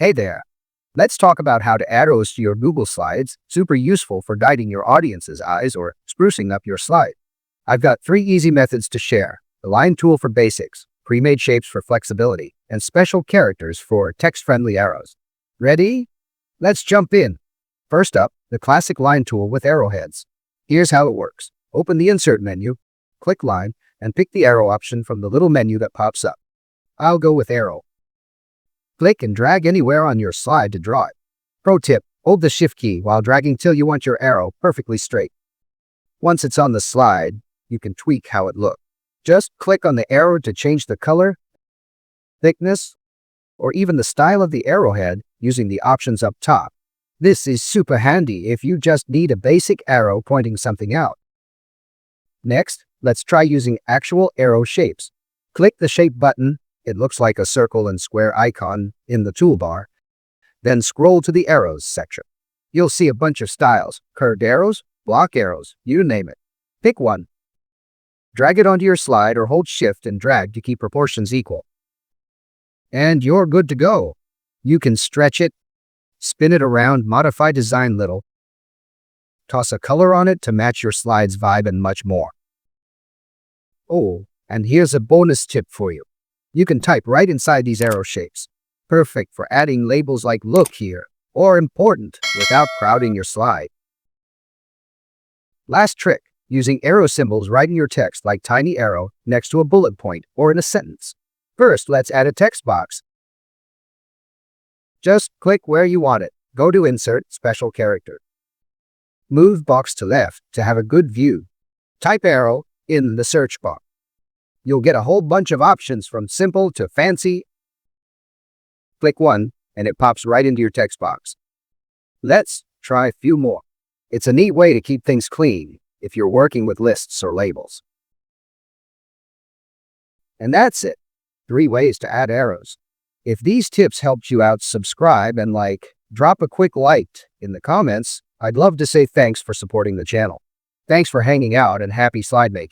Hey there. Let's talk about how to add arrows to your Google Slides. Super useful for guiding your audience's eyes or sprucing up your slide. I've got 3 easy methods to share. The line tool for basics, pre-made shapes for flexibility, and special characters for text-friendly arrows. Ready? Let's jump in. First up, the classic line tool with arrowheads. Here's how it works. Open the Insert menu, click Line, and pick the arrow option from the little menu that pops up. I'll go with Arrow. Click and drag anywhere on your slide to draw it. Pro tip, hold the Shift key while dragging till you want your arrow perfectly straight. Once it's on the slide, you can tweak how it looks. Just click on the arrow to change the color, thickness, or even the style of the arrowhead using the options up top. This is super handy if you just need a basic arrow pointing something out. Next, let's try using actual arrow shapes. Click the Shape button. It looks like a circle and square icon in the toolbar. Then scroll to the Arrows section. You'll see a bunch of styles, curved arrows, block arrows, you name it. Pick one. Drag it onto your slide or hold Shift and drag to keep proportions equal. And you're good to go. You can stretch it, spin it around, modify design little, toss a color on it to match your slide's vibe, and much more. Oh, and here's a bonus tip for you. You can type right inside these arrow shapes. Perfect for adding labels like "Look here" or "Important" without crowding your slide. Last trick, using arrow symbols right in your text like tiny arrow next to a bullet point or in a sentence. First, let's add a text box. Just click where you want it. Go to Insert, Special Character. Move box to left to have a good view. Type arrow in the search box. You'll get a whole bunch of options from simple to fancy. Click one, and it pops right into your text box. Let's try a few more. It's a neat way to keep things clean if you're working with lists or labels. And that's it. 3 ways to add arrows. If these tips helped you out, subscribe and drop a quick like in the comments. I'd love to say thanks for supporting the channel. Thanks for hanging out and happy slide making.